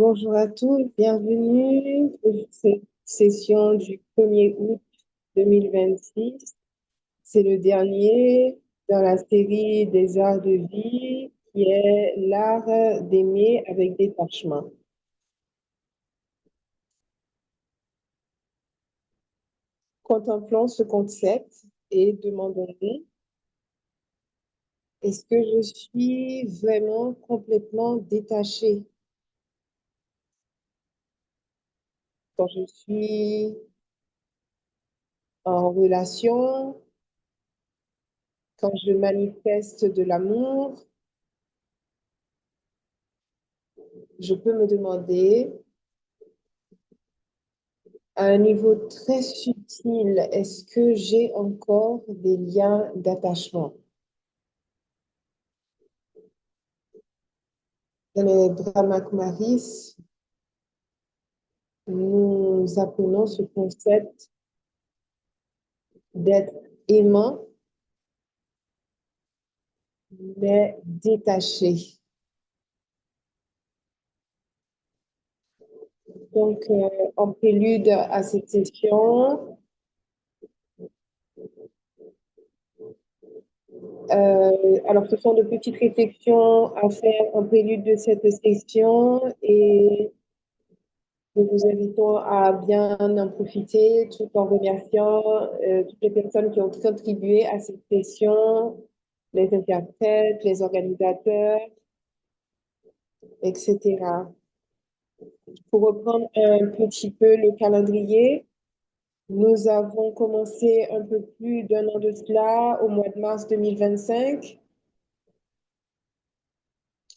Bonjour à tous, bienvenue pour cette session du 1er août 2026. C'est le dernier dans la série des arts de vie qui est l'art d'aimer avec détachement. Contemplons ce concept et demandons-nous, est-ce que je suis vraiment complètement détachée quand je suis en relation, quand je manifeste de l'amour? Je peux me demander, à un niveau très subtil, est-ce que j'ai encore des liens d'attachement? Dans le Brahma Kumaris, nous apprenons ce concept d'être aimant, mais détaché. Donc, en prélude à cette session, alors ce sont de petites réflexions à faire en prélude de cette session et nous vous invitons à bien en profiter tout en remerciant toutes les personnes qui ont contribué à cette session, les interprètes, les organisateurs, etc. Pour reprendre un petit peu le calendrier, nous avons commencé un peu plus d'un an de cela au mois de mars 2025.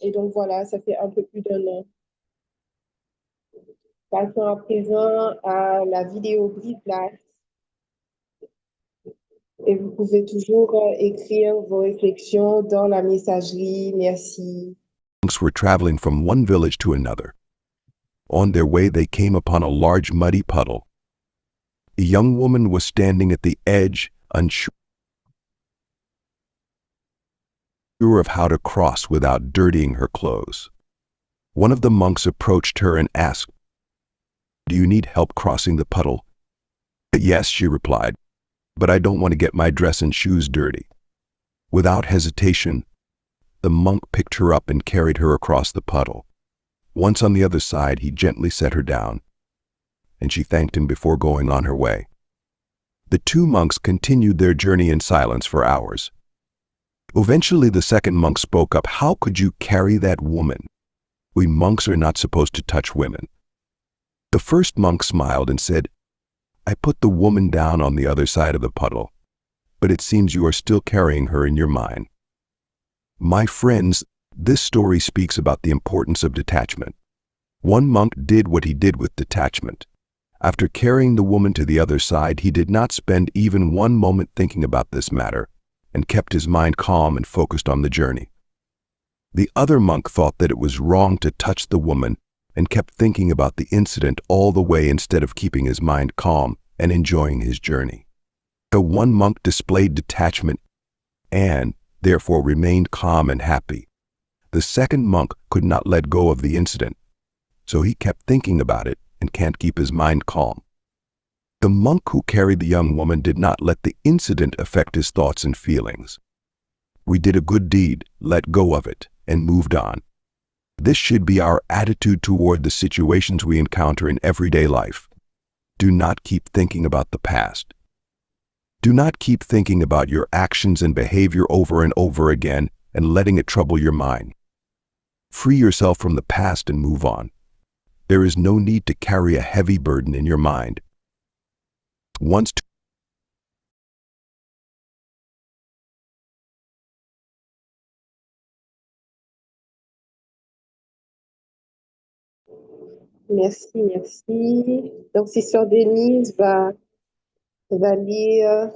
Et donc voilà, ça fait un peu plus d'un an. Passons à présent à la vidéo Brise-Glace. Et vous pouvez toujours écrire vos réflexions dans la messagerie. Merci. Monks were traveling from one village to another. On their way, they came upon a large muddy puddle. A young woman was standing at the edge, unsure of how to cross without dirtying her clothes. One of the monks approached her and asked, "Do you need help crossing the puddle?" "Yes," she replied, "but I don't want to get my dress and shoes dirty." Without hesitation, the monk picked her up and carried her across the puddle. Once on the other side, he gently set her down, and she thanked him before going on her way. The two monks continued their journey in silence for hours. Eventually, the second monk spoke up. "How could you carry that woman? We monks are not supposed to touch women." The first monk smiled and said, "I put the woman down on the other side of the puddle, but it seems you are still carrying her in your mind." My friends, this story speaks about the importance of detachment. One monk did what he did with detachment. After carrying the woman to the other side, he did not spend even one moment thinking about this matter and kept his mind calm and focused on the journey. The other monk thought that it was wrong to touch the woman and kept thinking about the incident all the way instead of keeping his mind calm and enjoying his journey. The one monk displayed detachment and therefore remained calm and happy. The second monk could not let go of the incident, so he kept thinking about it and can't keep his mind calm. The monk who carried the young woman did not let the incident affect his thoughts and feelings. We did a good deed, let go of it, and moved on. This should be our attitude toward the situations we encounter in everyday life. Do not keep thinking about the past. Do not keep thinking about your actions and behavior over and over again and letting it trouble your mind. Free yourself from the past and move on. There is no need to carry a heavy burden in your mind. Once Merci, merci. Donc, Sister Denise va lire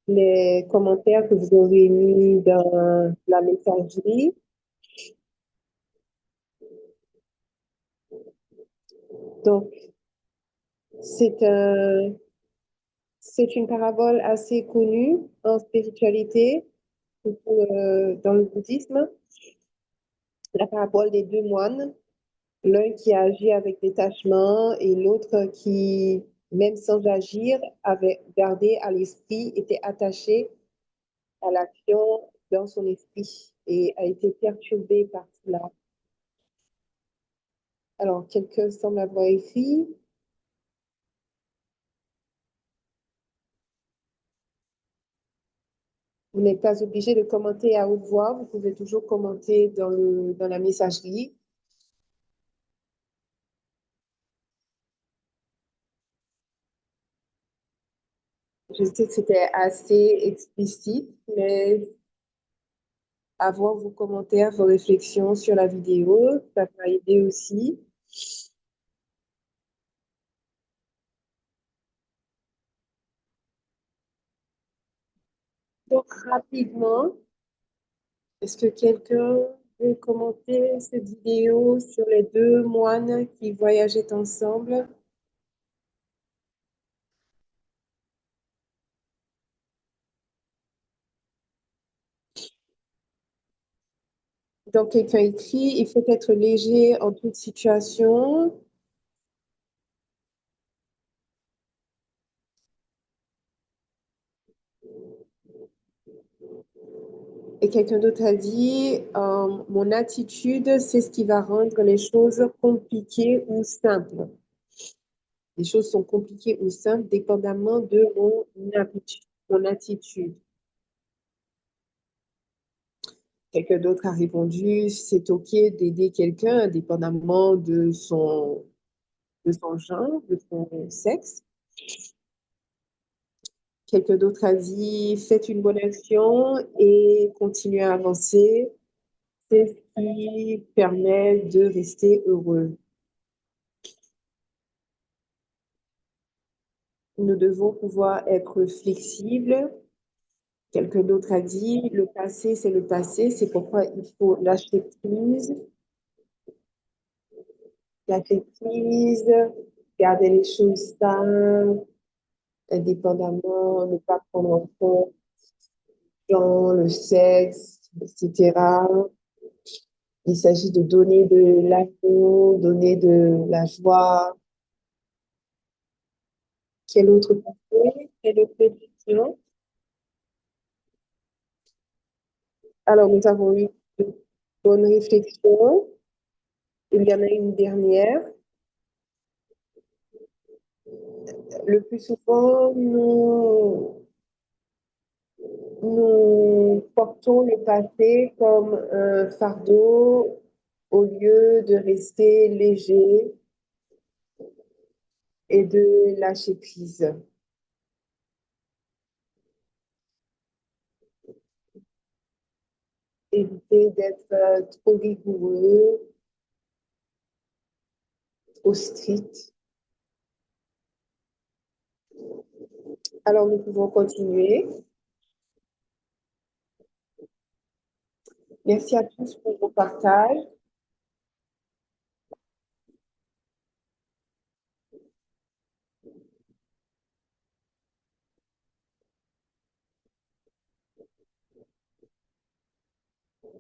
les commentaires que vous aurez mis dans la messagerie. Donc, c'est c'est une parabole assez connue en spiritualité, surtout, dans le bouddhisme, la parabole des deux moines. L'un qui agit avec détachement et l'autre qui, même sans agir, avait gardé à l'esprit, était attaché à l'action dans son esprit et a été perturbé par cela. Alors, quelqu'un semble avoir écrit. Vous n'êtes pas obligé de commenter à haute voix, vous pouvez toujours commenter dans la messagerie. Je sais que c'était assez explicite, mais avoir vos commentaires, vos réflexions sur la vidéo, ça va aider aussi. Donc, rapidement, est-ce que quelqu'un veut commenter cette vidéo sur les deux moines qui voyageaient ensemble? Donc, quelqu'un écrit, il faut être léger en toute situation. Et quelqu'un d'autre a dit, mon attitude, c'est ce qui va rendre les choses compliquées ou simples. Les choses sont compliquées ou simples dépendamment de mon attitude. Quelqu'un d'autre a répondu, c'est OK d'aider quelqu'un dépendamment de son genre, de son sexe. Quelqu'un d'autre a dit, faites une bonne action et continuez à avancer. C'est ce qui permet de rester heureux. Nous devons pouvoir être flexibles. Quelqu'un d'autre a dit, le passé, c'est le passé, c'est pourquoi il faut lâcher prise, garder les choses simples, indépendamment, ne pas prendre en compte genre, le sexe, etc. Il s'agit de donner de l'amour, donner de la joie. Quel autre conseil? Quelle autre question? Alors, nous avons eu de bonnes réflexions. Il y en a une dernière. Le plus souvent, nous portons le passé comme un fardeau au lieu de rester léger et de lâcher prise. Éviter d'être trop rigoureux, trop strict. Alors, nous pouvons continuer. Merci à tous pour vos partages.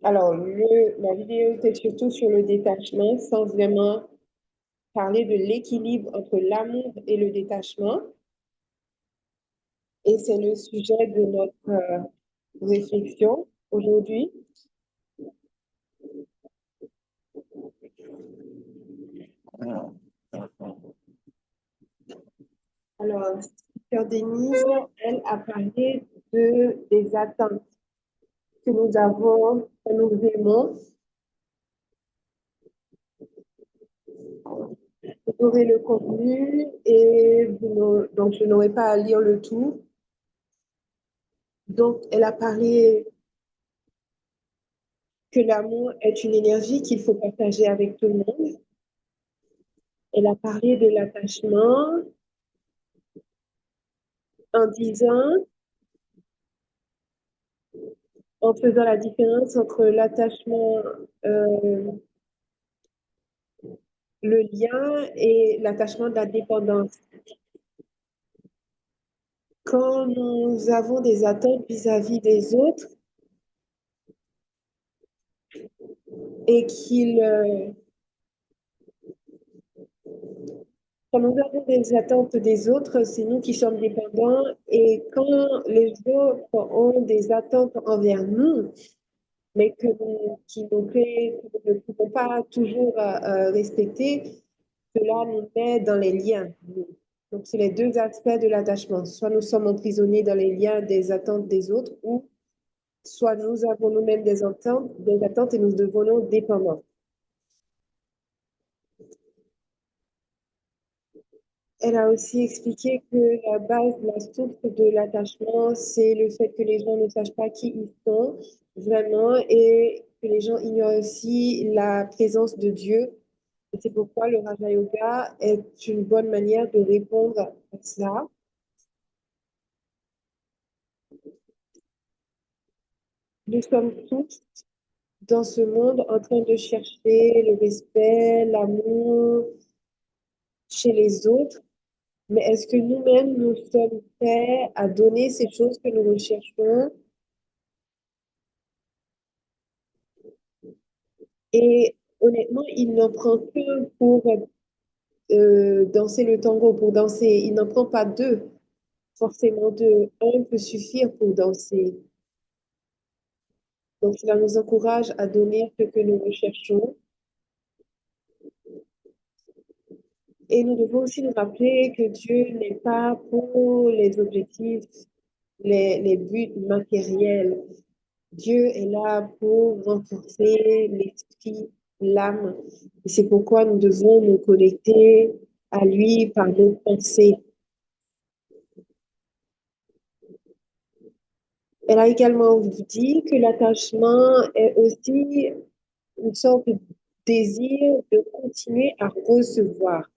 Alors, la vidéo était surtout sur le détachement, sans vraiment parler de l'équilibre entre l'amour et le détachement. Et c'est le sujet de notre réflexion aujourd'hui. Alors, Sœur Denise, elle a parlé des attentes que nous avons, que nous aimons. Vous aurez le contenu et donc je n'aurai pas à lire le tout. Donc, elle a parlé que l'amour est une énergie qu'il faut partager avec tout le monde. Elle a parlé de l'attachement en disant, en faisant la différence entre l'attachement, euh, le lien et l'attachement de la dépendance. Quand nous avons des attentes vis-à-vis des autres et Quand nous avons des attentes des autres, c'est nous qui sommes dépendants. Et quand les autres ont des attentes envers nous, mais qui nous créent, que nous ne pouvons pas toujours respecter, cela nous met dans les liens. Donc, c'est les deux aspects de l'attachement. Soit nous sommes emprisonnés dans les liens des attentes des autres, ou soit nous avons nous-mêmes des attentes et nous devenons dépendants. Elle a aussi expliqué que la base, la source de l'attachement, c'est le fait que les gens ne sachent pas qui ils sont vraiment et que les gens ignorent aussi la présence de Dieu. Et c'est pourquoi le Raja Yoga est une bonne manière de répondre à cela. Nous sommes tous dans ce monde en train de chercher le respect, l'amour chez les autres. Mais est-ce que nous-mêmes, nous sommes prêts à donner ces choses que nous recherchons? Et honnêtement, il n'en prend qu'un pour danser le tango, pour danser. Il n'en prend pas deux, forcément deux. Un peut suffire pour danser. Donc, cela nous encourage à donner ce que nous recherchons. Et nous devons aussi nous rappeler que Dieu n'est pas pour les objectifs, les buts matériels. Dieu est là pour renforcer l'esprit, l'âme. Et c'est pourquoi nous devons nous connecter à lui par nos pensées. Elle a également dit que l'attachement est aussi une sorte de désir de continuer à recevoir.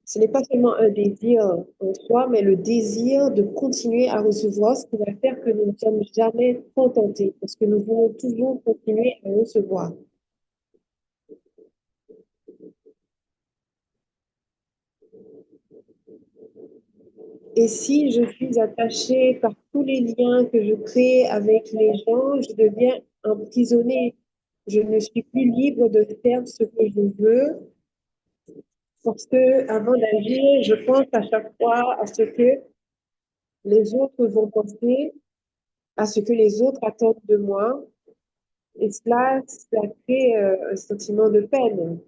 Ce n'est pas seulement un désir en soi, mais le désir de continuer à recevoir, ce qui va faire que nous ne sommes jamais contentés, parce que nous voulons toujours continuer à recevoir. Et si je suis attachée par tous les liens que je crée avec les gens, je deviens emprisonnée. Je ne suis plus libre de faire ce que je veux parce que avant d'agir, je pense à chaque fois à ce que les autres vont penser, à ce que les autres attendent de moi. Et cela crée un sentiment de peine.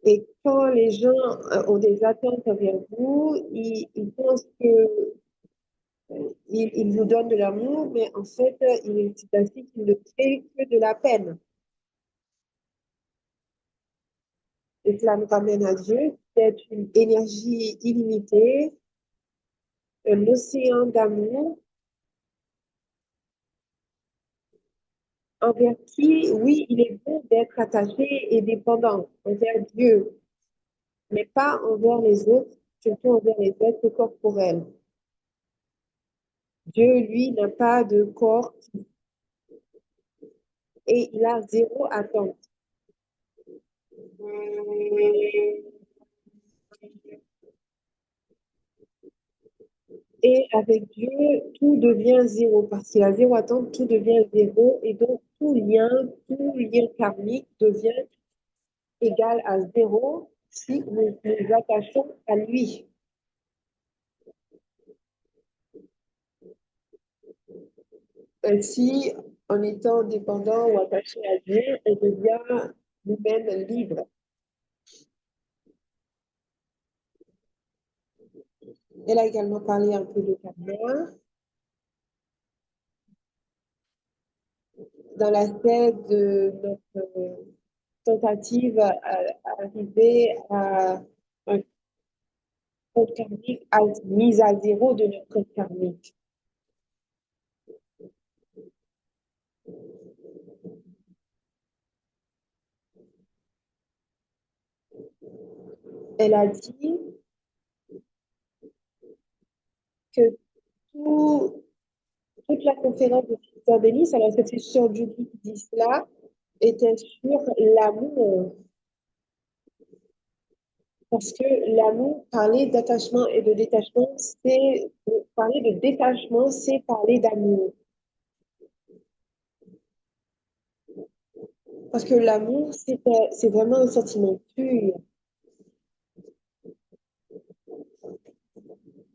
Et quand les gens ont des attentes envers vous, ils pensent que il vous donne de l'amour, mais en fait, c'est ainsi qu'il ne crée que de la peine. Et cela nous ramène à Dieu, qui est une énergie illimitée, un océan d'amour, envers qui, oui, il est bon d'être attaché et dépendant envers Dieu, mais pas envers les autres, surtout envers les êtres corporels. Dieu, lui, n'a pas de corps et il a zéro attente. Et avec Dieu, tout devient zéro. Parce qu'il a zéro attente, tout devient zéro. Et donc, tout lien karmique devient égal à zéro si nous nous attachons à lui. Ainsi, en étant dépendant ou attaché à Dieu, on devient nous-mêmes libres. Elle a également parlé un peu de karma dans l'aspect de notre tentative à arriver à un compte karmique, à mise à zéro de notre compte karmique. Elle a dit que tout, toute la conférence de Sister Denis, alors c'était sur Judy qui dit cela, était sur l'amour. Parce que l'amour, parler d'attachement et de détachement, c'est parler de détachement, c'est parler d'amour. Parce que l'amour, c'est vraiment un sentiment pur.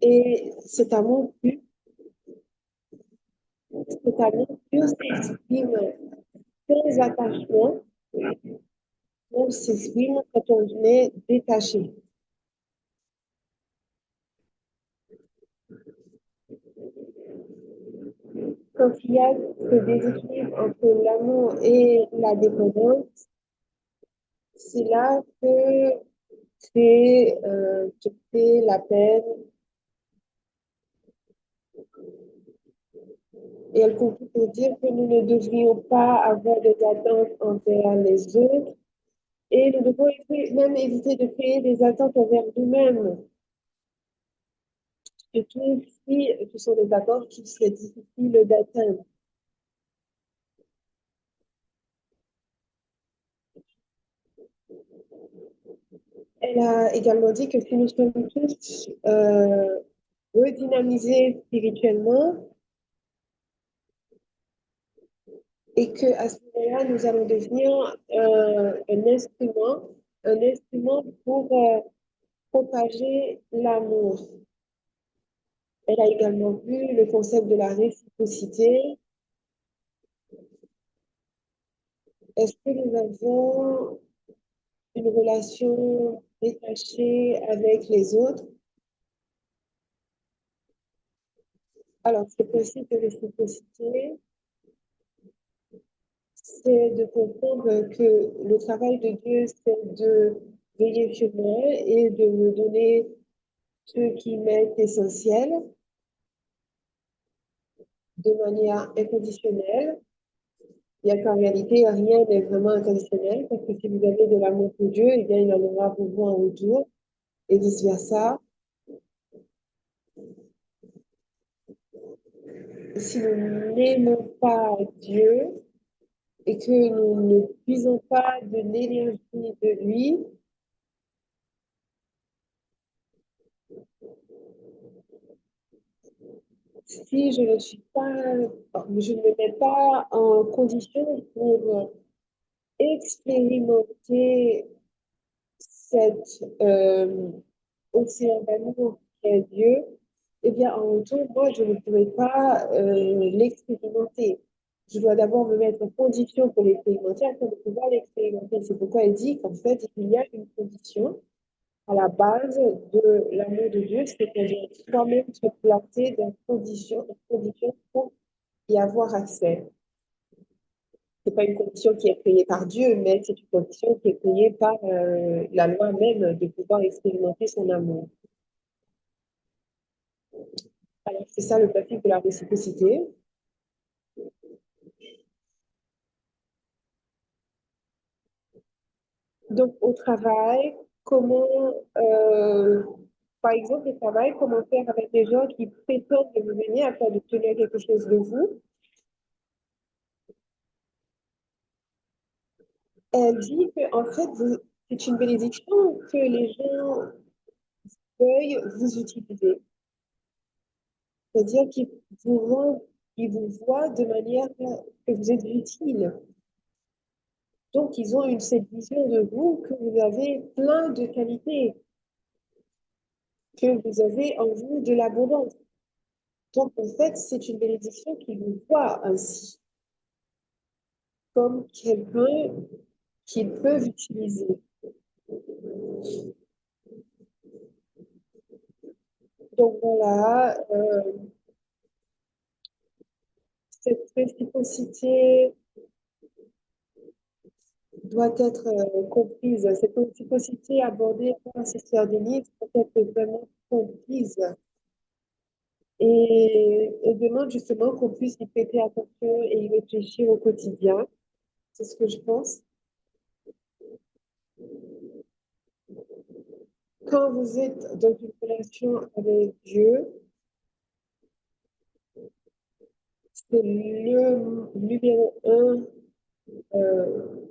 Et cet amour pur s'exprime sans attachement, ou s'exprime quand on est détaché. Quand il y a ce déséquilibre entre l'amour et la dépendance, c'est là que c'est la peine et elle conclut pour dire que nous ne devrions pas avoir des attentes envers les autres et nous devons même éviter de créer des attentes envers nous-mêmes, surtout si ce sont des attentes qui seraient difficiles d'atteindre. Elle a également dit que si nous sommes tous redynamisés spirituellement et que à ce moment-là, nous allons devenir un instrument pour propager l'amour. Elle a également vu le concept de la réciprocité. Est-ce que nous avons une relation détachée avec les autres? Alors, ce principe de réciprocité, c'est de comprendre que le travail de Dieu, c'est de veiller sur moi et de me donner ce qui m'est essentiel de manière inconditionnelle. Il y a qu'en réalité, rien n'est vraiment inconditionnel parce que si vous avez de l'amour pour Dieu, eh bien, il en aura pour vous en retour et vice-versa. Si nous n'aimons pas Dieu et que nous ne puisons pas de l'énergie de lui, si je ne suis pas, je ne me mets pas en condition pour expérimenter cet océan d'amour qui est Dieu, eh bien, en retour, moi, je ne pourrais pas l'expérimenter. Je dois d'abord me mettre en condition pour l'expérimenter afin de pouvoir l'expérimenter. C'est pourquoi elle dit qu'en fait, il y a une condition à la base de l'amour de Dieu, c'est-à-dire toi-même te placer dans condition pour y avoir accès. C'est pas une condition qui est créée par Dieu, mais c'est une condition qui est créée par la loi même de pouvoir expérimenter son amour. Alors, c'est ça le principe de la réciprocité. Donc, au travail, euh, par exemple, au travail, comment faire avec les gens qui prétendent que vous venez afin d'obtenir quelque chose de vous? Elle dit que, en fait, c'est une bénédiction que les gens veuillent vous utiliser. C'est-à-dire qu'ils vous voient de manière que vous êtes utile. Donc, ils ont cette vision de vous que vous avez plein de qualités, que vous avez en vous de l'abondance. Donc, en fait, c'est une bénédiction qui vous voit ainsi, comme quelqu'un qu'ils peuvent utiliser. Donc, voilà, cette réciprocité doit être comprise. Cette réciprocité abordée par Sister Denise doit être vraiment comprise et demande justement qu'on puisse y prêter attention et y réfléchir au quotidien. C'est ce que je pense. Quand vous êtes dans une relation avec Dieu, c'est le numéro un euh,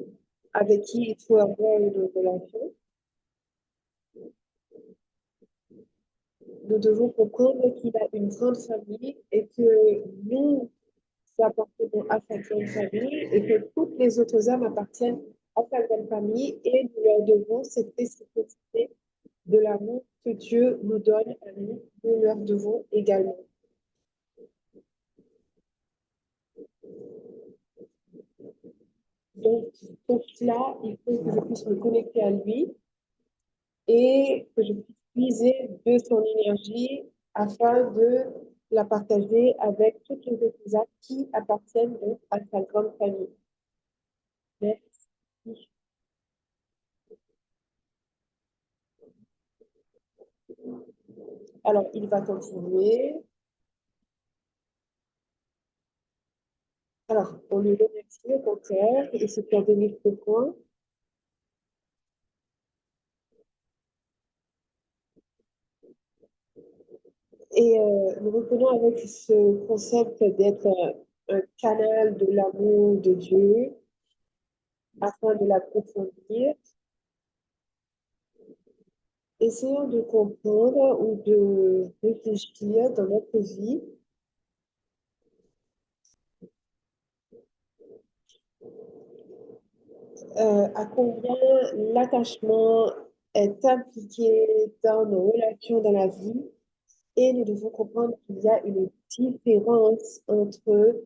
avec qui il faut avoir une relation. Nous devons comprendre qu'il a une grande famille et que nous, appartenant à sa grande famille et que toutes les autres âmes appartiennent à sa grande famille et nous leur devons cette réciprocité de l'amour que Dieu nous donne à nous, nous leur devons également. Donc, pour cela, il faut que je puisse me connecter à lui et que je puisse puiser de son énergie afin de la partager avec toutes les autres âmes qui appartiennent donc à sa grande famille. Merci. Alors, il va continuer. Alors, on lui remercie au contraire et c'est pour donner ce point. Et nous reprenons avec ce concept d'être un canal de l'amour de Dieu afin de l'approfondir. Essayons de comprendre ou de réfléchir dans notre vie à combien l'attachement est impliqué dans nos relations dans la vie et nous devons comprendre qu'il y a une différence entre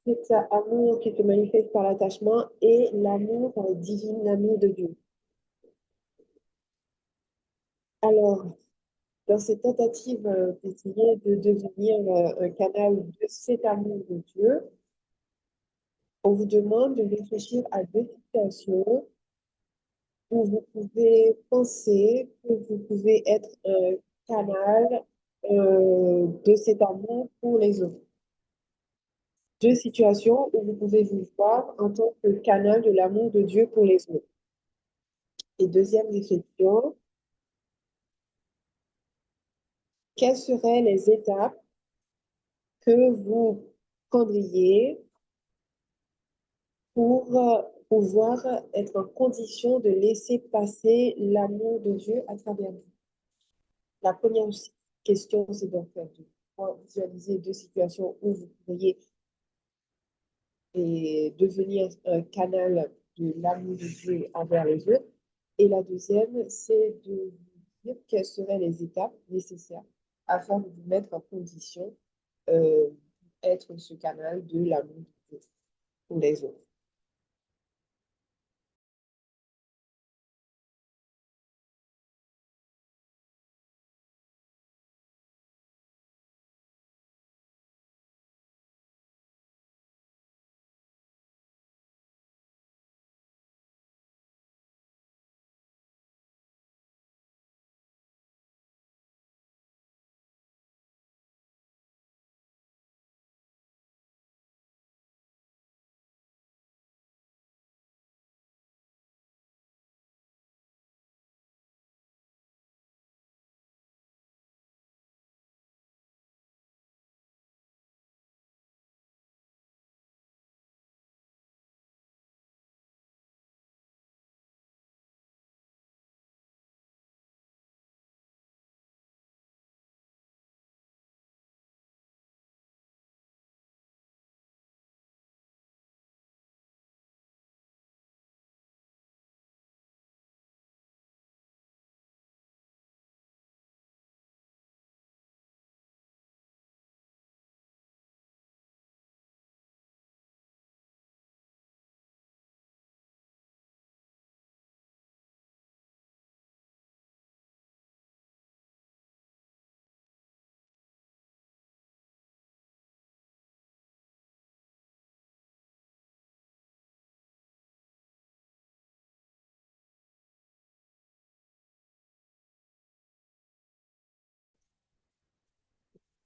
cet amour qui se manifeste par l'attachement et l'amour divin, l'amour de Dieu. Alors, dans cette tentative d'essayer de devenir un canal de cet amour de Dieu, on vous demande de réfléchir à deux situations où vous pouvez penser que vous pouvez être un canal de cet amour pour les autres. Deux situations où vous pouvez vous voir en tant que canal de l'amour de Dieu pour les autres. Et deuxième réflexion, quelles seraient les étapes que vous prendriez pour pouvoir être en condition de laisser passer l'amour de Dieu à travers vous? La première question, c'est donc de pouvoir visualiser deux situations où vous pourriez devenir un canal de l'amour de Dieu envers les autres. Et la deuxième, c'est de vous dire quelles seraient les étapes nécessaires afin de vous mettre en condition être ce canal de l'amour de Dieu pour les autres.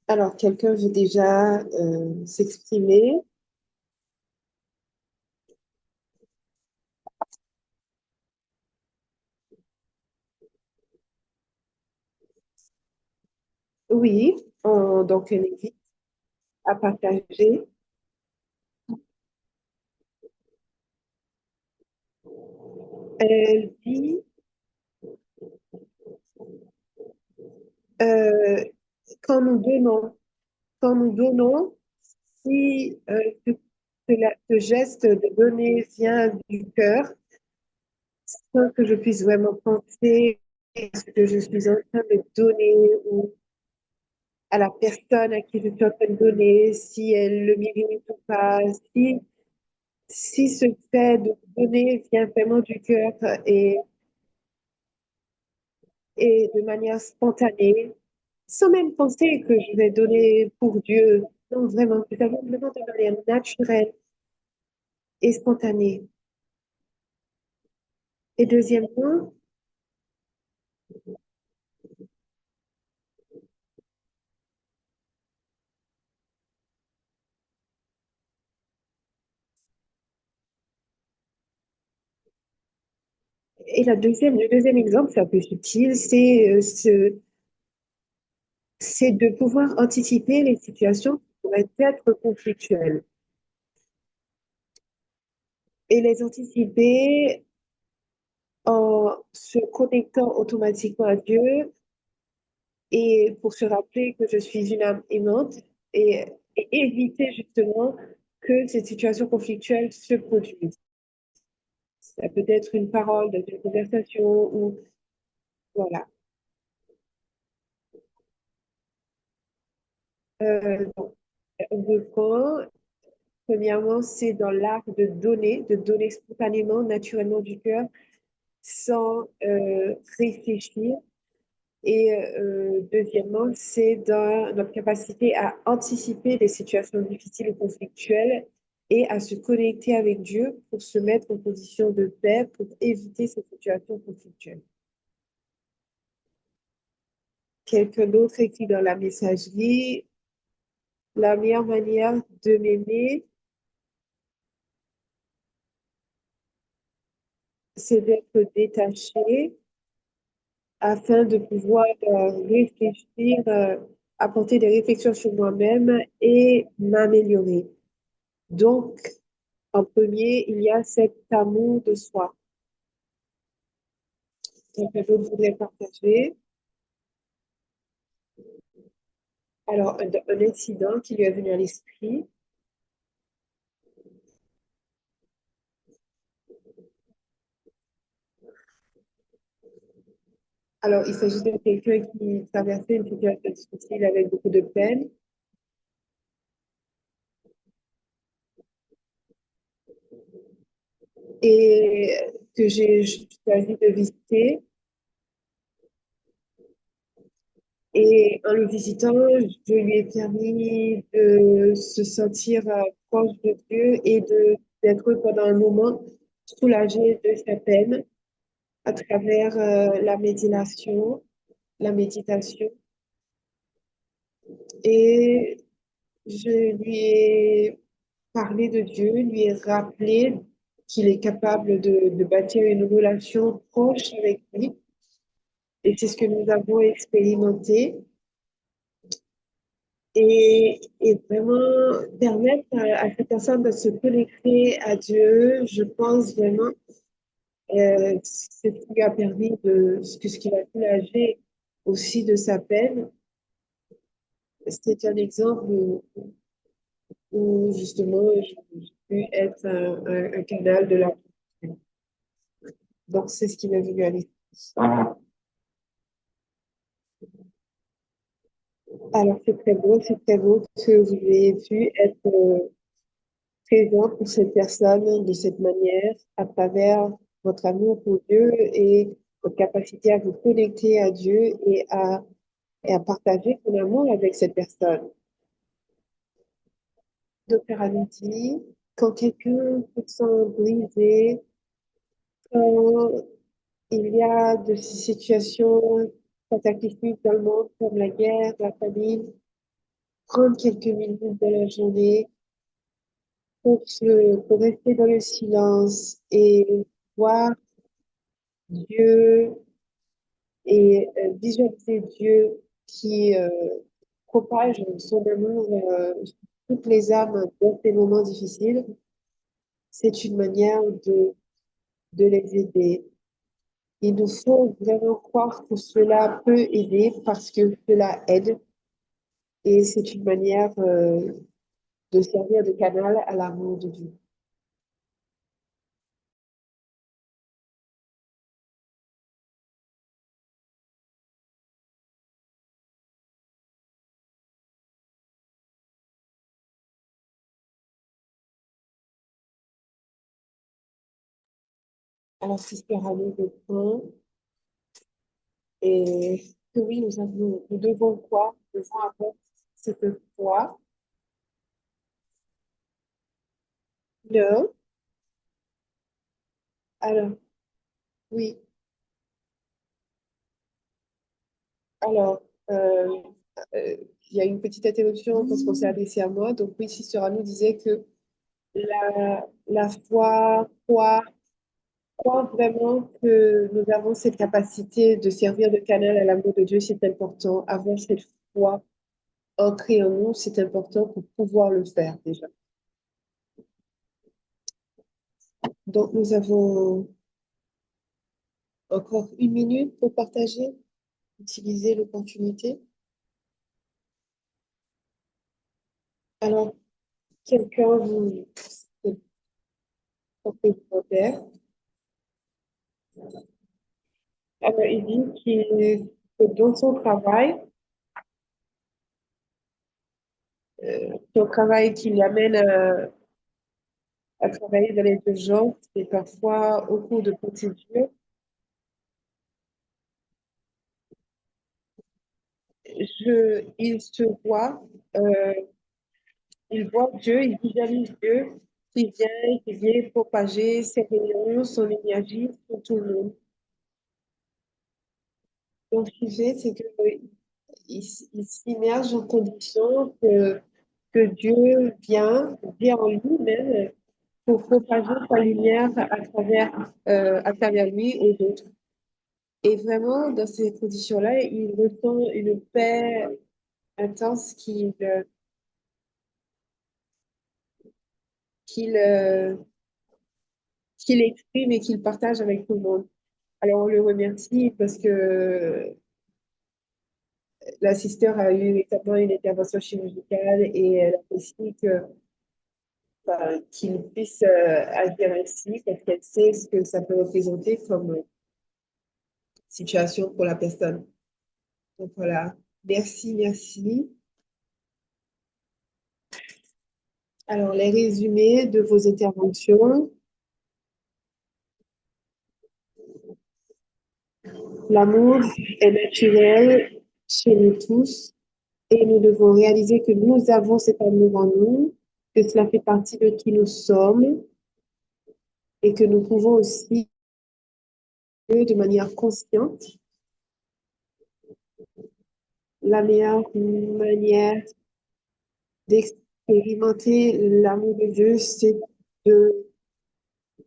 Alors, quelqu'un veut déjà s'exprimer? Oui, donc elle invite à partager. Elle dit, euh, quand nous donnons, quand nous donnons, si ce geste de donner vient du cœur, sans que je puisse vraiment penser à ce que je suis en train de donner ou à la personne à qui je suis en train de donner, si elle le mérite ou pas, si ce fait de donner vient vraiment du cœur et, et de manière spontanée, sans même penser que je vais donner pour Dieu. Non, vraiment, c'est vraiment de manière naturelle et spontanée. Et deuxièmement, le deuxième exemple, c'est un peu subtil, c'est de pouvoir anticiper les situations qui pourraient être conflictuelles et les anticiper en se connectant automatiquement à Dieu et pour se rappeler que je suis une âme aimante et, et éviter justement que ces situations conflictuelles se produisent. Ça peut être une parole dans une conversation ou voilà. Donc, on reprend. Premièrement, c'est dans l'art de donner spontanément, naturellement du cœur, sans réfléchir. Et deuxièmement, c'est dans notre capacité à anticiper des situations difficiles ou conflictuelles et à se connecter avec Dieu pour se mettre en position de paix, pour éviter ces situations conflictuelles. Quelqu'un d'autre écrit dans la messagerie, la meilleure manière de m'aimer, c'est d'être détaché afin de pouvoir réfléchir, apporter des réflexions sur moi-même et m'améliorer. Donc, en premier, il y a cet amour de soi. Quelqu'un d'autre voudrait partager. Alors, un incident qui lui est venu à l'esprit. Alors, il s'agit de quelqu'un qui traversait une situation difficile avec beaucoup de peine et que j'ai choisi de visiter. Et en le visitant, je lui ai permis de se sentir proche de Dieu et d'être pendant un moment soulagé de sa peine à travers la méditation. Et je lui ai parlé de Dieu, lui ai rappelé qu'il est capable de bâtir une relation proche avec lui. Et c'est ce que nous avons expérimenté. Et vraiment permettre à cette personne de se connecter à Dieu, je pense vraiment, c'est ce qui lui a permis ce qui l'a soulagé aussi de sa peine. C'est un exemple où justement, j'ai pu être un canal de la. Donc, c'est ce qui m'est venu à l'esprit. Alors, c'est très beau que vous ayez pu être présent pour cette personne de cette manière, à travers votre amour pour Dieu et votre capacité à vous connecter à Dieu et à partager son amour avec cette personne. Docteur Amiti, quand quelqu'un se sent brisé, quand il y a de ces situations cataclysmiques dans le monde comme la guerre, la famine, prendre quelques minutes de la journée pour rester dans le silence et voir Dieu et visualiser Dieu qui propage son amour sur toutes les âmes dans ces moments difficiles, c'est une manière de les aider. Il nous faut vraiment croire que cela peut aider parce que cela aide et c'est une manière de servir de canal à l'amour de Dieu. Alors, Sister Annie répond, et que oui, nous devons quoi? Nous devons avoir cette foi. Non? Alors, oui. Alors, euh, euh, il y a une petite interruption parce qu'on s'est adressé à moi. Donc, oui, Sister Annie disait que la foi, croire vraiment que nous avons cette capacité de servir de canal à l'amour de Dieu, c'est important. Avoir cette foi ancrée en nous, c'est important pour pouvoir le faire déjà. Donc, nous avons encore 1 minute pour partager, utiliser l'opportunité. Alors, quelqu'un vous complémentaire. Alors, il dit que dans son travail qui l'amène à travailler dans les urgences et parfois au cours de procédures, il se voit, euh, il voit Dieu, il visualise Dieu qui vient propager ses rayons, son énergie sur tout le monde. Donc, ce qu'il fait, c'est il s'immerge en condition que Dieu vient en lui-même pour propager sa lumière à travers lui aux autres. Et vraiment, dans ces conditions-là, il ressent une paix intense qu'il qu'il exprime et qu'il partage avec tout le monde. Alors, on le remercie parce que la sister a eu récemment une intervention chirurgicale et elle apprécie qu'il puisse agir ainsi parce qu'elle sait ce que ça peut représenter comme situation pour la personne. Donc voilà, merci, merci. Alors, les résumés de vos interventions. L'amour est naturel chez nous tous et nous devons réaliser que nous avons cet amour en nous, que cela fait partie de qui nous sommes et que nous pouvons aussi, de manière consciente, la meilleure manière d'expérimenter l'amour de Dieu, c'est de,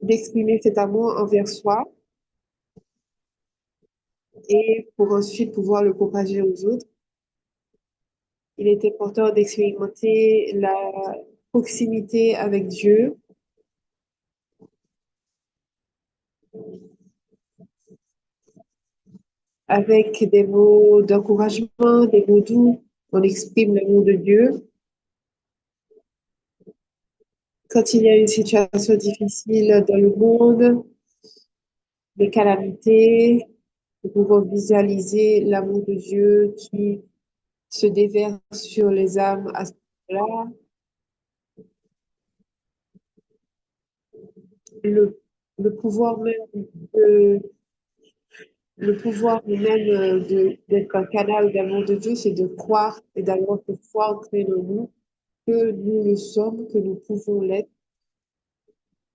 d'exprimer cet amour envers soi et pour ensuite pouvoir le propager aux autres. Il est important d'expérimenter la proximité avec Dieu avec des mots d'encouragement, des mots doux. On exprime l'amour de Dieu. Quand il y a une situation difficile dans le monde, des calamités, nous pouvons visualiser l'amour de Dieu qui se déverse sur les âmes à ce moment-là. Le, le pouvoir même de, le pouvoir même d'être un canal d'amour de Dieu, c'est de croire et d'avoir cette foi ancrée en nous que nous le sommes, que nous pouvons l'être.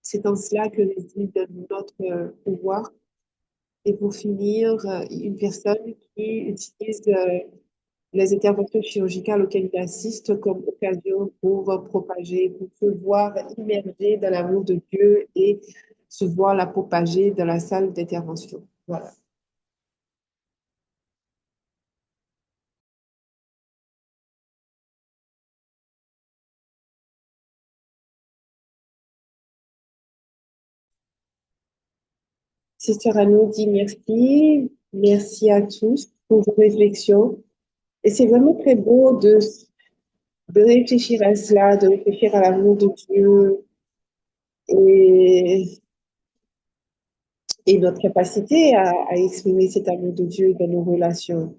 C'est en cela que réside notre pouvoir. Et pour finir, une personne qui utilise les interventions chirurgicales auxquelles il assiste comme occasion pour propager, pour se voir immergé dans l'amour de Dieu et se voir la propager dans la salle d'intervention. Voilà. Sister Anno dit merci. Merci à tous pour vos réflexions. Et c'est vraiment très beau de réfléchir à cela, de réfléchir à l'amour de Dieu et, et notre capacité à exprimer cet amour de Dieu dans nos relations.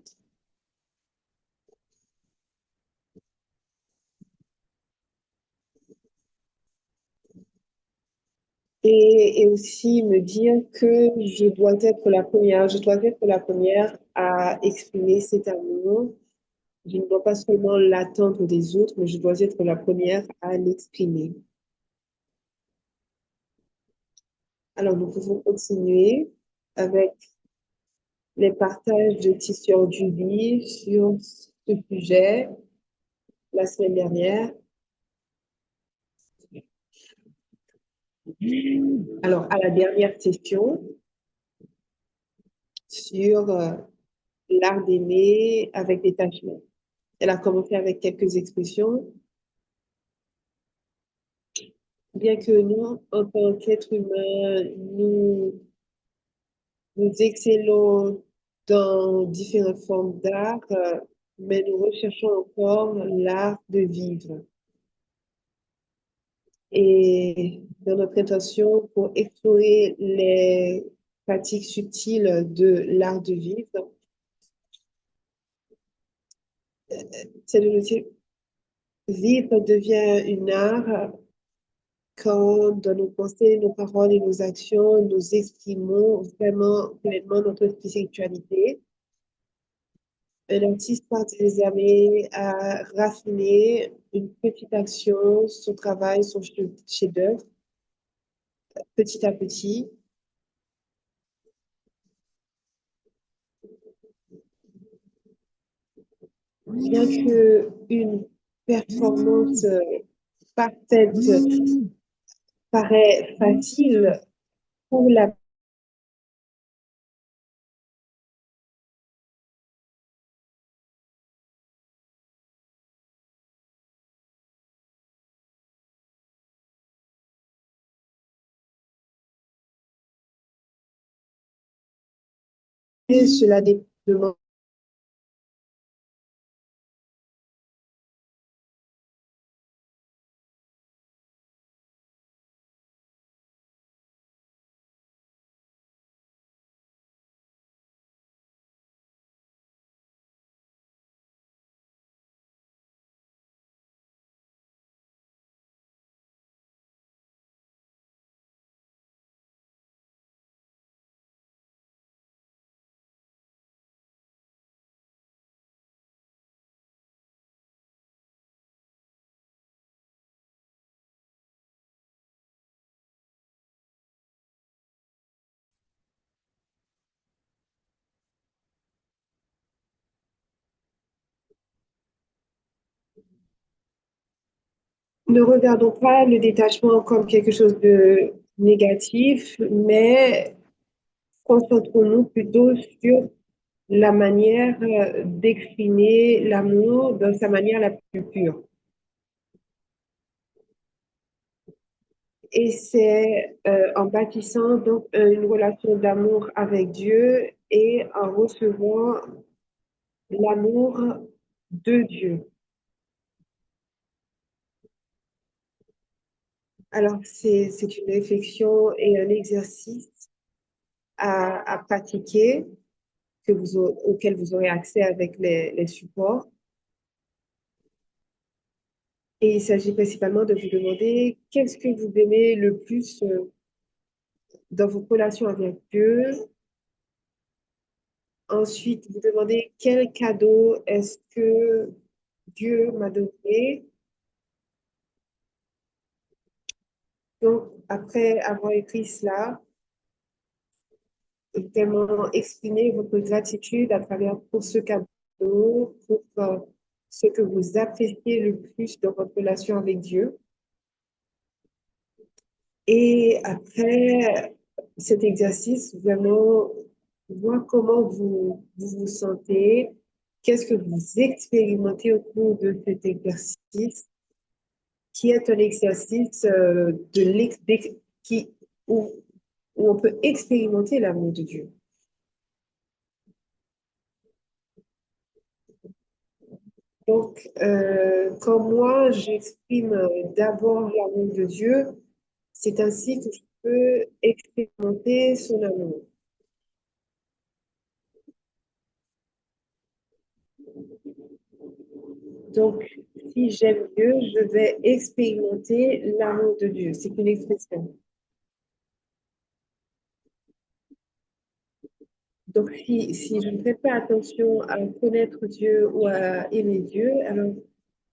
Et aussi me dire que je dois être la première à exprimer cet amour. Je ne dois pas seulement l'attendre des autres, mais je dois être la première à l'exprimer. Alors, nous pouvons continuer avec les partages de Tissot Julie sur ce sujet la semaine dernière. Alors, à la dernière session sur l'art d'aimer avec détachement. Elle a commencé avec quelques expressions. Bien que nous, en tant qu'être humain, nous excellons dans différentes formes d'art, mais nous recherchons encore l'art de vivre. Et dans notre intention pour explorer les pratiques subtiles de l'art de vivre, c'est de nous dire, vivre devient une art quand dans nos pensées, nos paroles et nos actions, nous exprimons vraiment pleinement notre spiritualité. Un artiste parvient jamais à raffiner une petite action, son travail, son chef-d'œuvre, petit à petit. Bien que une performance parfaite paraît facile pour la cela demande ne regardons pas le détachement comme quelque chose de négatif, mais concentrons-nous plutôt sur la manière d'exprimer l'amour dans sa manière la plus pure. Et c'est en bâtissant donc une relation d'amour avec Dieu et en recevant l'amour de Dieu. Alors, c'est une réflexion et un exercice à pratiquer auquel vous aurez accès avec les supports. Et il s'agit principalement de vous demander qu'est-ce que vous aimez le plus dans vos relations avec Dieu. Ensuite, vous demandez quel cadeau est-ce que Dieu m'a donné. Donc, après avoir écrit cela, vraiment exprimer votre gratitude à travers pour ce cadeau, pour ce que vous appréciez le plus dans votre relation avec Dieu. Et après cet exercice, vraiment voir comment vous sentez, qu'est-ce que vous expérimentez au cours de cet exercice, qui est un exercice qui, où, où on peut expérimenter l'amour de Dieu. Donc, quand moi, j'exprime d'abord l'amour de Dieu, c'est ainsi que je peux expérimenter son amour. Donc, si j'aime Dieu, je vais expérimenter l'amour de Dieu. C'est une expression. Donc, si je ne fais pas attention à connaître Dieu ou à aimer Dieu, alors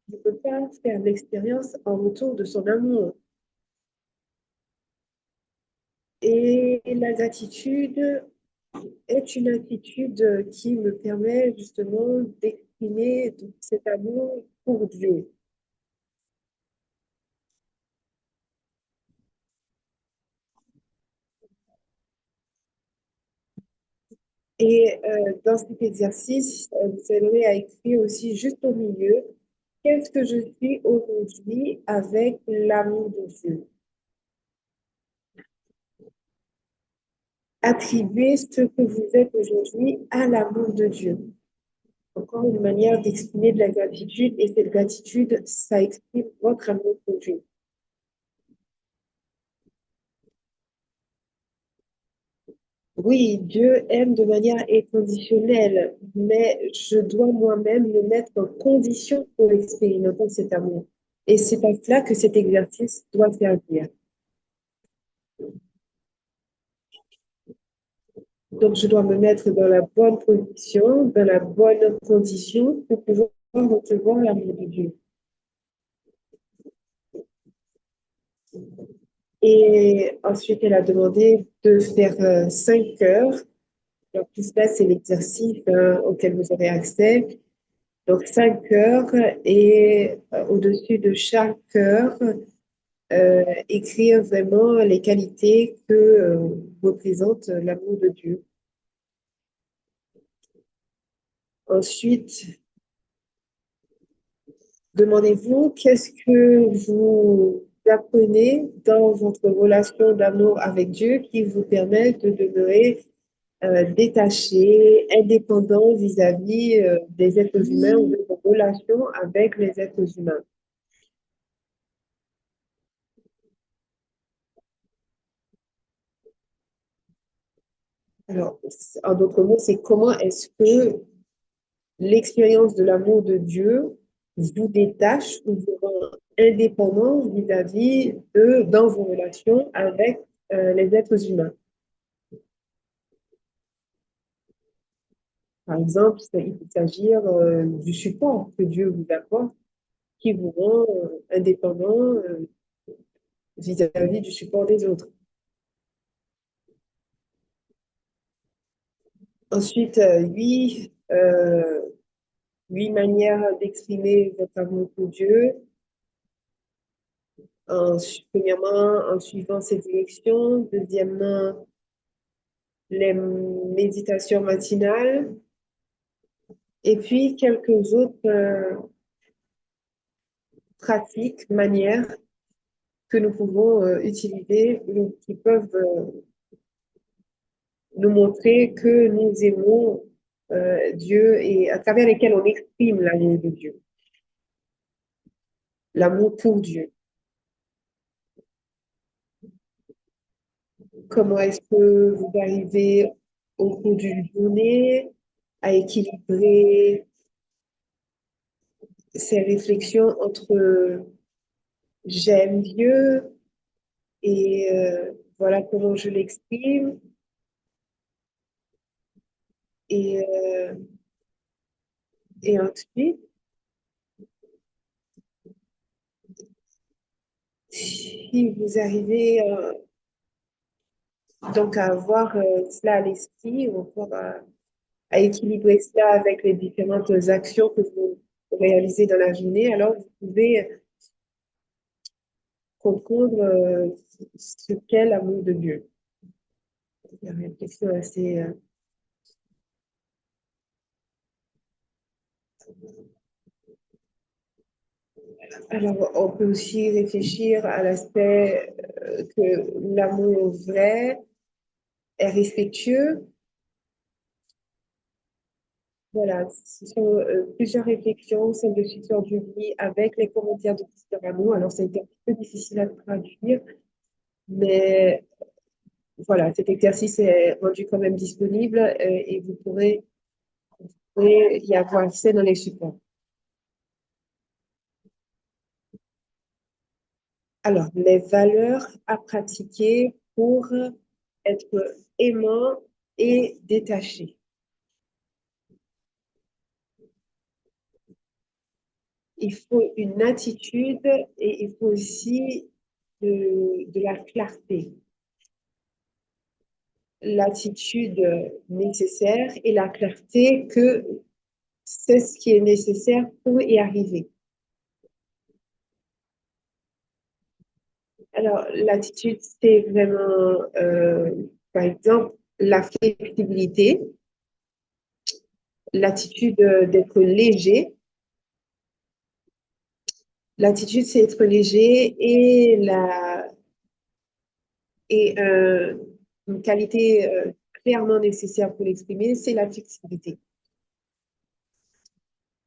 je ne peux pas faire l'expérience en retour de son amour. Et la gratitude est une attitude qui me permet justement d'exprimer tout cet amour pour Dieu. Et dans cet exercice, vous aurez à écrire aussi juste au milieu, qu'est-ce que je suis aujourd'hui avec l'amour de Dieu? Attribuez ce que vous êtes aujourd'hui à l'amour de Dieu. Encore une manière d'exprimer de la gratitude, et cette gratitude, ça exprime votre amour pour Dieu. Oui, Dieu aime de manière inconditionnelle, mais je dois moi-même me mettre en condition pour expérimenter cet amour. Et c'est à cela que cet exercice doit servir. Donc, je dois me mettre dans la bonne position, dans la bonne condition pour pouvoir recevoir l'amour de Dieu. Et ensuite, elle a demandé de faire 5 heures. Donc, tout cela, c'est l'exercice auquel vous aurez accès. Donc, 5 heures et au-dessus de chaque heure, écrire vraiment les qualités que représente l'amour de Dieu. Ensuite, demandez-vous qu'est-ce que vous apprenez dans votre relation d'amour avec Dieu qui vous permet de demeurer détaché, indépendant vis-à-vis des êtres humains ou de vos relations avec les êtres humains. Alors, en d'autres mots, c'est comment est-ce que l'expérience de l'amour de Dieu vous détache ou vous rend indépendant vis-à-vis de, dans vos relations avec les êtres humains. Par exemple, il peut s'agir du support que Dieu vous apporte qui vous rend indépendant vis-à-vis du support des autres. Ensuite, 8 manières d'exprimer votre amour pour Dieu. Premièrement, en suivant ces directions. Deuxièmement, les méditations matinales. Et puis, quelques autres pratiques, manières que nous pouvons utiliser, qui peuvent nous montrer que nous aimons Dieu et à travers lesquelles on exprime l'amour de Dieu, l'amour pour Dieu. Comment est-ce que vous arrivez au cours d'une journée à équilibrer ces réflexions entre j'aime Dieu et voilà comment je l'exprime. Et, et ensuite, si vous arrivez donc à avoir cela à l'esprit, ou encore à équilibrer cela avec les différentes actions que vous réalisez dans la journée, alors vous pouvez comprendre ce qu'est l'amour de Dieu. Il y a une question assez... Alors, on peut aussi réfléchir à l'aspect que l'amour vrai est respectueux. Voilà, ce sont plusieurs réflexions, celle de Victor Duby avec les commentaires de Victor Rameau. Alors, ça a été un peu difficile à traduire, mais voilà, cet exercice est rendu quand même disponible et pourrez y avoir accès dans les supports. Alors, les valeurs à pratiquer pour être aimant et détaché. Il faut une attitude et il faut aussi de la clarté. L'attitude nécessaire et la clarté que c'est ce qui est nécessaire pour y arriver. Alors, l'attitude, c'est vraiment, par exemple, la flexibilité, l'attitude d'être léger. L'attitude, c'est être léger et une qualité clairement nécessaire pour l'exprimer, c'est la flexibilité.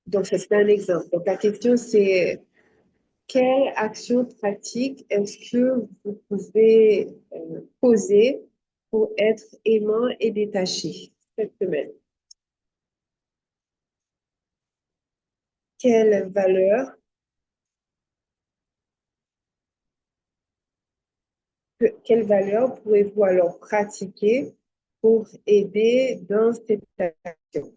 Donc, ça, c'est un exemple. Donc, la question, c'est quelle action pratique est-ce que vous pouvez poser pour être aimant et détaché cette semaine? Quelle valeur, quelle valeur pourrez-vous alors pratiquer pour aider dans cette action?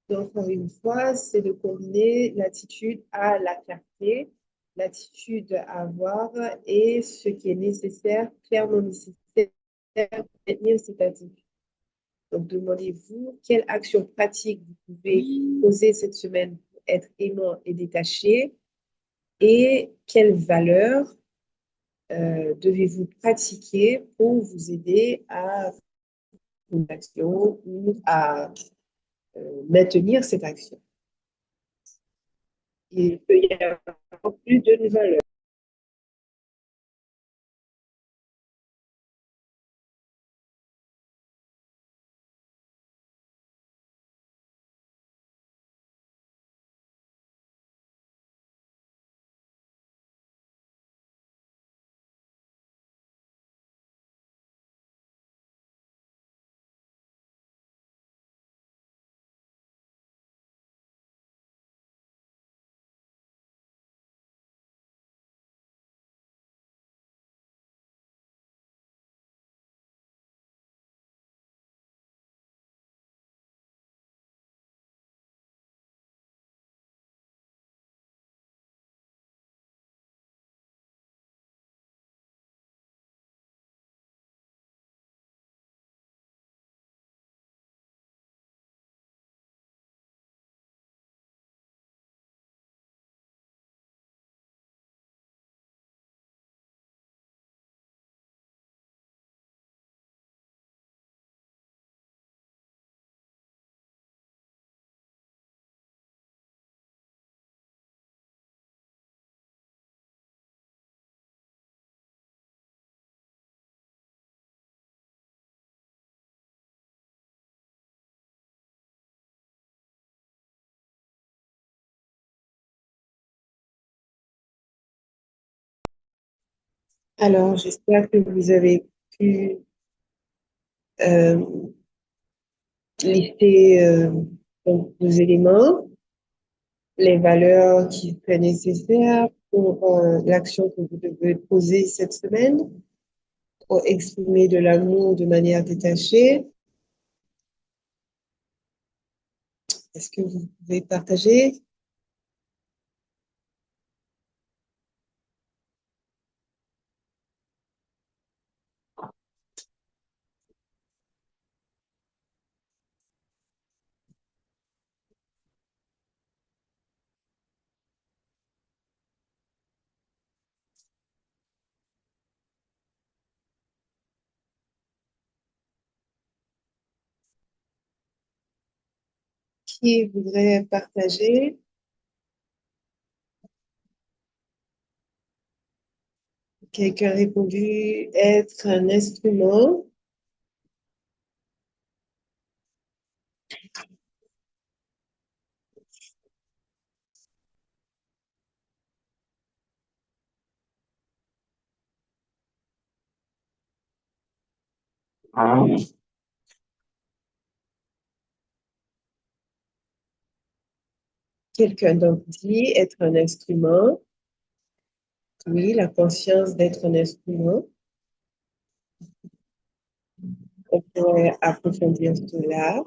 Donc, encore une fois, c'est de combiner l'attitude à la clarté, l'attitude à avoir et ce qui est nécessaire, clairement nécessaire pour maintenir cette attitude. Donc, demandez-vous quelle action pratique vous pouvez poser cette semaine pour être aimant et détaché et quelles valeurs devez-vous pratiquer pour vous aider à une action ou à maintenir cette action. Il peut y avoir plus de valeurs. Alors, j'espère que vous avez pu euh, lister donc, vos éléments, les valeurs qui seraient nécessaires pour l'action que vous devez poser cette semaine pour exprimer de l'amour de manière détachée. Est-ce que vous pouvez partager? Qui voudrait partager? Quelqu'un a répondu être un instrument. Quelqu'un donc dit être un instrument. Oui, la conscience d'être un instrument. On pourrait approfondir cela.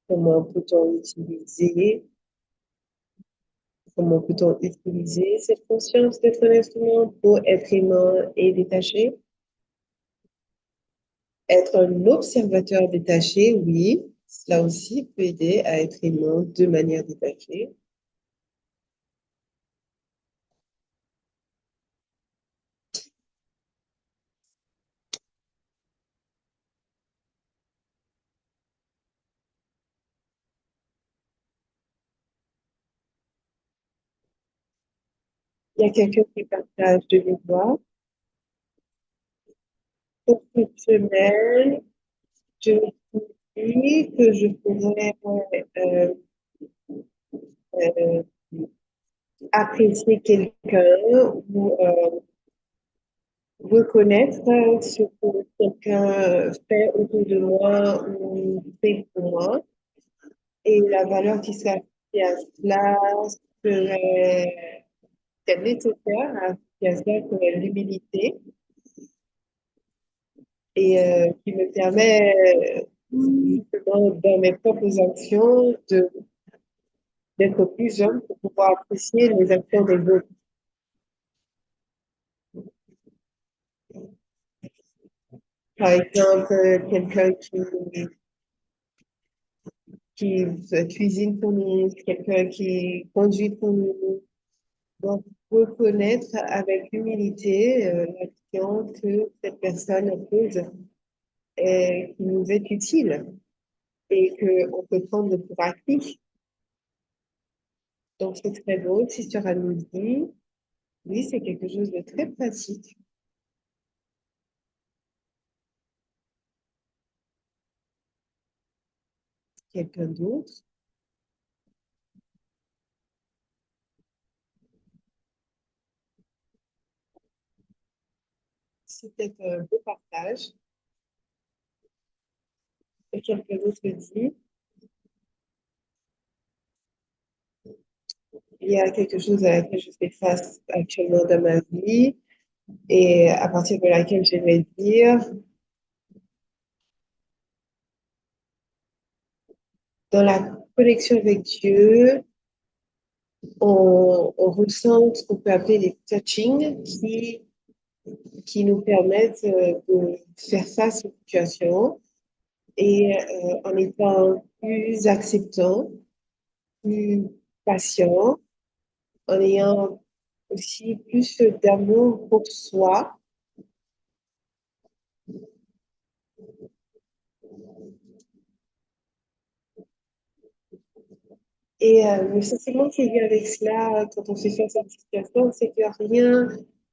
Comment peut-on utiliser, comment peut-on utiliser cette conscience d'être un instrument pour être aimant et détaché? Être un observateur détaché, oui, cela aussi peut aider à être aimant de manière détachée. Il y a quelqu'un qui partage de mémoire. Pour cette semaine, je me dis que je pourrais euh, euh, apprécier quelqu'un ou reconnaître ce que quelqu'un fait autour de moi ou fait pour moi. Et la valeur qui serait associée à cela serait nécessaire à cela serait l'humilité et qui me permet justement dans mes propres actions d'être plus humble pour pouvoir apprécier les actions des autres. Par exemple, quelqu'un qui cuisine pour nous, quelqu'un qui conduit pour nous. Donc, reconnaître avec humilité l'action que cette personne pose et qui nous est utile et qu'on peut prendre pour acquis. Donc, c'est très beau. Sister nous dit, oui, c'est quelque chose de très pratique. Quelqu'un d'autre, c'était un beau partage. Et quelqu'un d'autre dit, il y a quelque chose à laquelle je fais face actuellement dans ma vie et à partir de laquelle j'aimerais dire, dans la connexion avec Dieu, on ressent ce qu'on peut appeler des touchings qui nous permettent de faire face aux situations et en étant plus acceptant, plus patient, en ayant aussi plus d'amour pour soi. Et le sentiment qui vient avec cela quand on fait face à une situation, c'est que rien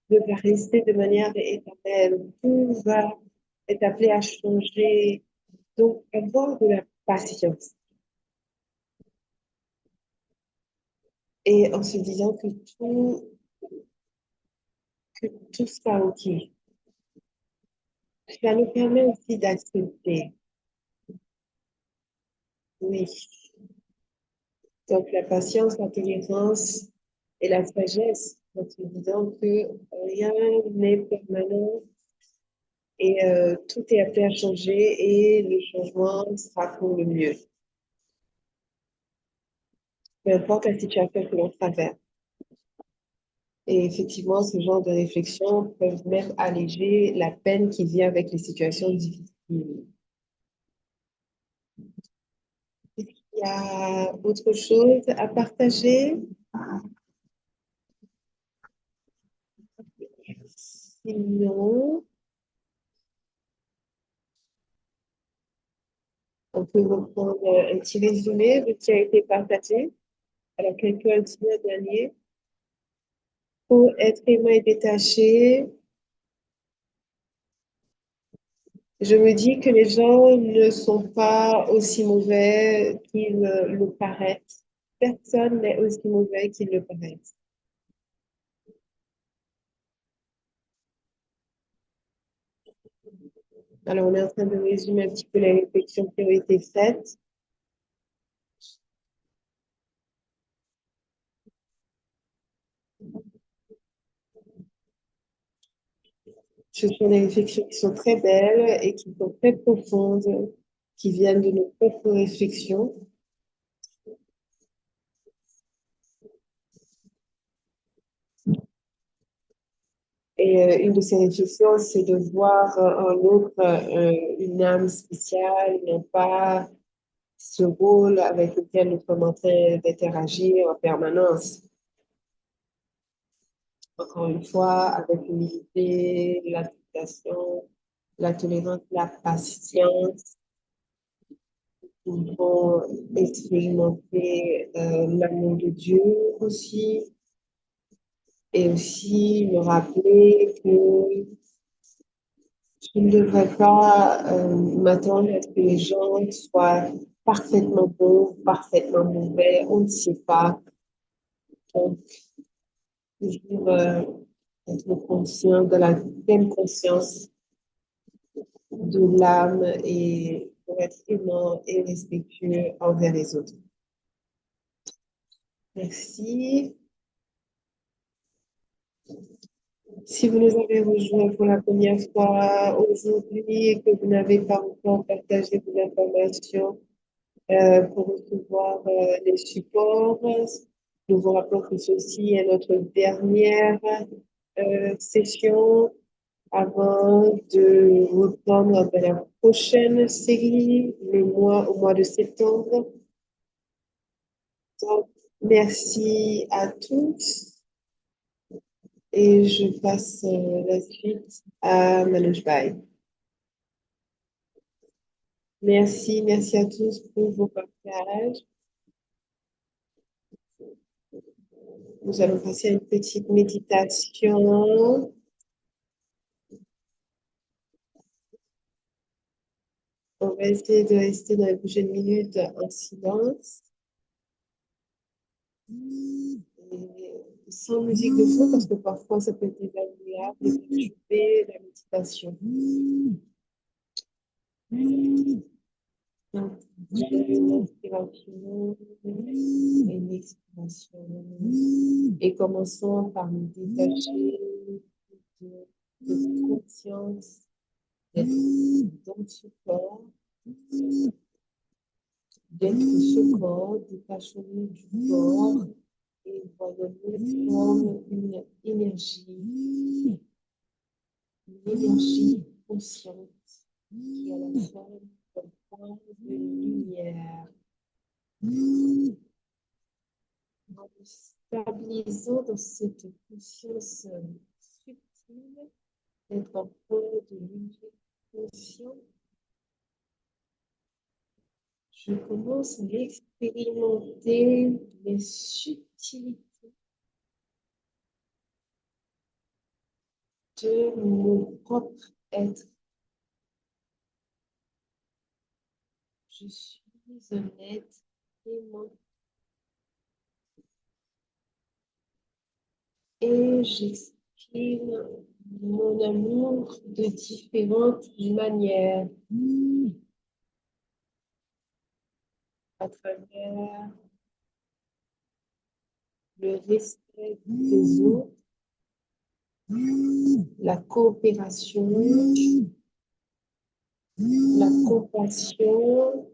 ne va rester de manière éternelle. Tout va être appelé à changer. Donc, avoir de la patience. Et en se disant que tout sera OK. Cela nous permet aussi d'accepter. Oui. Donc, la patience, la tolérance et la sagesse, en se disant que rien n'est permanent et tout est appelé à changer et le changement sera pour le mieux. Peu importe la situation que l'on traverse. Et effectivement, ce genre de réflexion peuvent même alléger la peine qui vient avec les situations difficiles. Est-ce qu'il y a autre chose à partager? Sinon, on peut reprendre un petit résumé de ce qui a été partagé. Alors, quelqu'un dit le dernier. Pour être aimant et détaché, je me dis que les gens ne sont pas aussi mauvais qu'ils le paraissent. Personne n'est aussi mauvais qu'il le paraît. Alors, on est en train de résumer un petit peu les réflexions qui ont été faites. Ce sont des réflexions qui sont très belles et qui sont très profondes, qui viennent de nos propres réflexions. Et une de ces réflexions, c'est de voir en l'autre une âme spéciale, non pas ce rôle avec lequel nous sommes en train d'interagir en permanence. Encore une fois, avec l'humilité, l'acceptation, la tolérance, la patience, nous pouvons expérimenter l'amour de Dieu aussi, et aussi me rappeler que je ne devrais pas m'attendre à ce que les gens soient parfaitement bons, parfaitement mauvais, on ne sait pas. Donc, toujours être conscient de la pleine conscience de l'âme et pour être aimant et respectueux envers les autres. Merci. Si vous nous avez rejoints pour la première fois aujourd'hui et que vous n'avez pas encore partagé vos informations pour recevoir les supports, nous vous rappelons que ceci est notre dernière session avant de reprendre dans la prochaine série, au mois de septembre. Donc, merci à tous et je passe la suite à Manoj Bhai. Merci à tous pour vos partages. Nous allons passer à une petite méditation. On va essayer de rester dans les prochaines minutes en silence. Et sans musique de fond, parce que parfois ça peut être désagréable de perturber la méditation. Donc, une inspiration et une expiration. Et commençons par nous détacher de conscience d'être dans ce corps, d'être ce corps, détachons-nous du corps et voyons-nous comme une énergie consciente qui a la forme d'un point de lumière. En nous stabilisant dans cette conscience subtile, d'être un point de lumière conscient, je commence à expérimenter les subtilités de mon propre être. Je suis un être aimant et j'exprime mon amour de différentes manières à travers le respect des autres, la coopération, la compassion,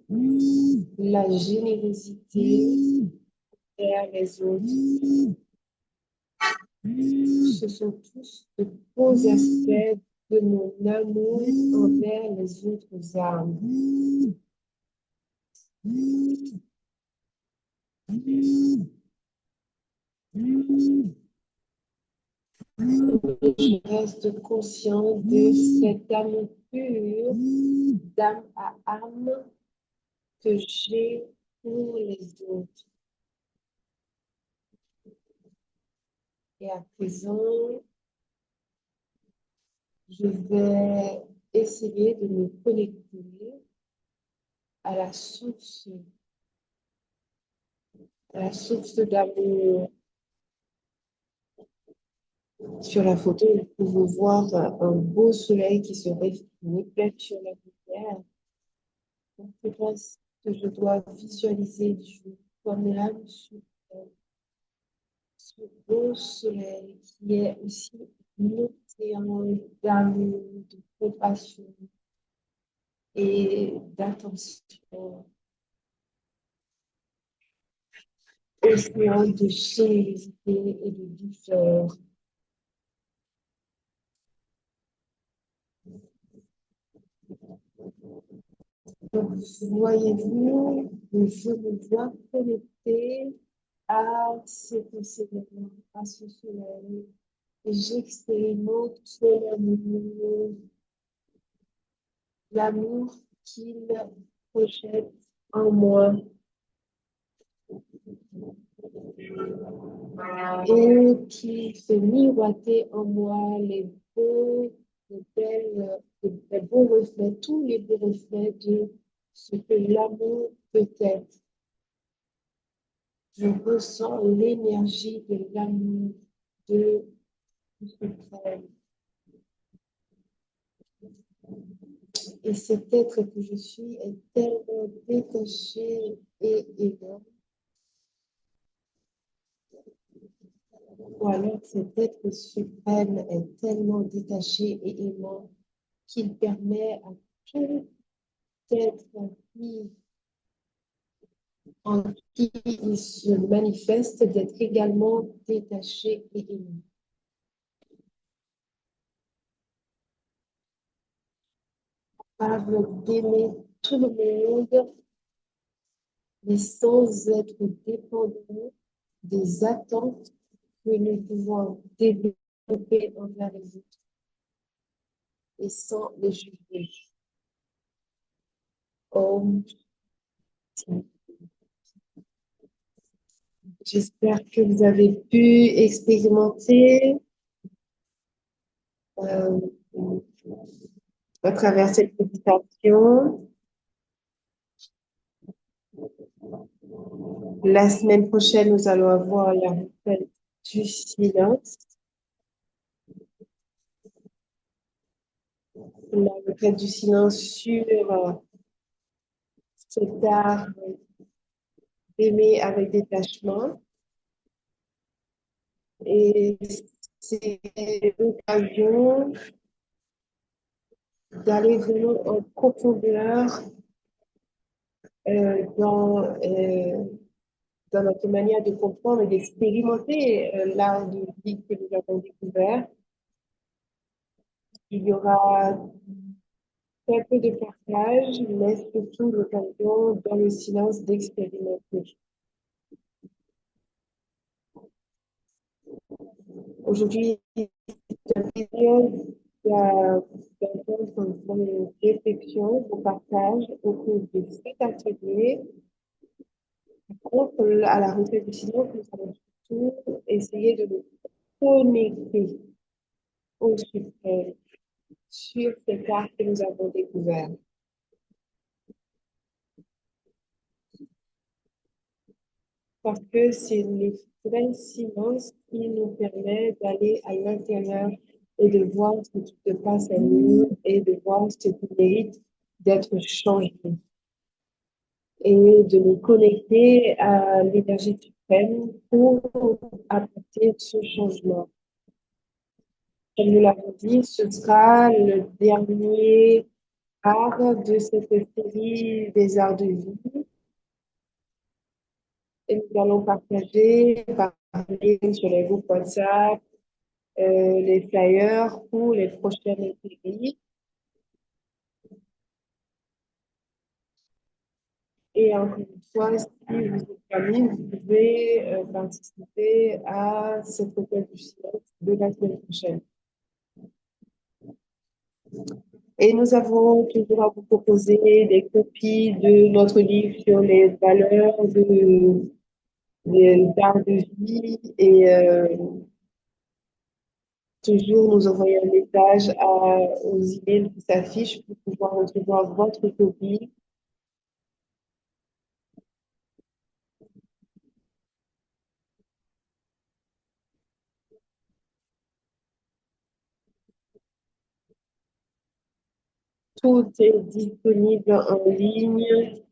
la générosité vers les autres. Ce sont tous de beaux aspects de mon amour envers les autres âmes. Je reste conscient de cet amour pur d'âme à âme que j'ai pour les autres. Et à présent, je vais essayer de me connecter à la source d'amour Sur la photo, vous pouvez voir un beau soleil qui se reflète sur la lumière. Donc, je pense que je dois visualiser Dieu comme l'âme sur ce beau soleil qui est aussi un océan d'amour, de compassion et d'attention, océan de générosité et de douceur. Donc, voyez-vous, je me vois connecter à cet océan, à ce soleil, et j'expérimente l'amour qu'il projette en moi et qui fait miroiter en moi les beaux reflets, tous les beaux reflets de ce que l'amour peut être. Je ressens l'énergie de l'amour de ce frère. Et cet être que je suis est tellement détaché et aimant. Ou alors cet être suprême est tellement détaché et aimant qu'il permet à tout être en qui il se manifeste d'être également détaché et aimant. Capable d'aimer tout le monde, mais sans être dépendant des attentes que nous pouvons développer envers les autres et sans les juger. Oh, j'espère que vous avez pu expérimenter euh, à travers cette méditation. La semaine prochaine, nous allons avoir la retraite du silence. La retraite du silence sur cet art d'aimer avec détachement. Et c'est l'occasion d'aller vraiment en profondeur euh, dans, euh, dans notre manière de comprendre et d'expérimenter l'art de vie que nous avons découvert. Il y aura très peu de partage, mais surtout l'occasion dans le silence d'expérimenter. Aujourd'hui, c'est un plaisir d'entendre vos réflexions, vos partages au cours de cet atelier. Contre à la retraite du silence, nous allons surtout essayer de nous connecter au suprême sur cet art que nous avons découvert. Parce que c'est le vrai silence qui nous permet d'aller à l'intérieur et de voir ce qui se passe à nous et de voir ce qui mérite d'être changé et de nous connecter à l'énergie suprême pour apporter ce changement. Comme nous l'avons dit, ce sera le dernier art de cette série des arts de vie. Et nous allons parler sur les groupes WhatsApp, les flyers pour les prochaines séries. Et encore une fois, si vous êtes famille, vous pouvez participer à cette requête du silence de la semaine prochaine. Et nous avons toujours à vous proposer des copies de notre livre sur les valeurs d'art de vie et toujours nous envoyer un message aux emails qui s'affichent pour pouvoir recevoir votre copie. tout est disponible en ligne.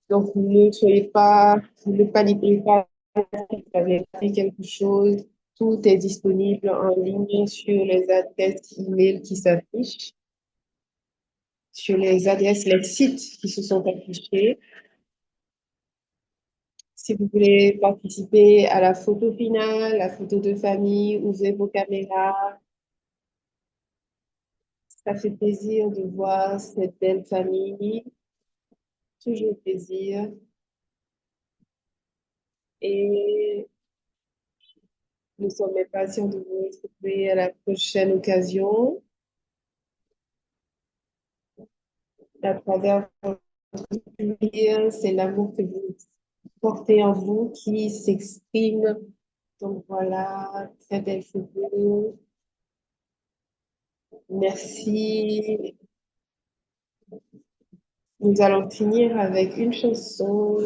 Donc, ne paniquez pas si vous avez fait quelque chose. Tout est disponible en ligne sur les adresses email qui s'affichent, sur les sites qui se sont affichés. Si vous voulez participer à la photo finale, la photo de famille, ouvrez vos caméras. Ça fait plaisir de voir cette belle famille. Toujours plaisir. Et nous sommes impatients de vous retrouver à la prochaine occasion à travers votre sourire. C'est l'amour que vous portez en vous qui s'exprime. Donc voilà, très belle photo. Merci. Nous allons finir avec une chanson.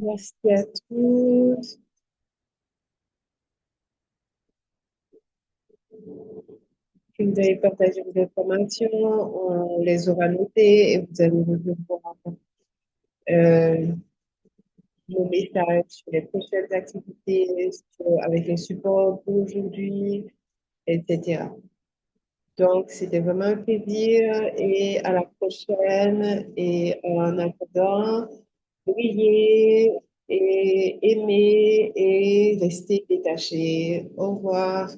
Merci à tous. Que vous avez partagé vos informations, on les aura notées et vous allez recevoir euh, nos messages sur les prochaines activités, avec les supports pour aujourd'hui, etc. Donc, c'était vraiment un plaisir et à la prochaine. Et en attendant, brillez et aimez et restez détachés. Au revoir.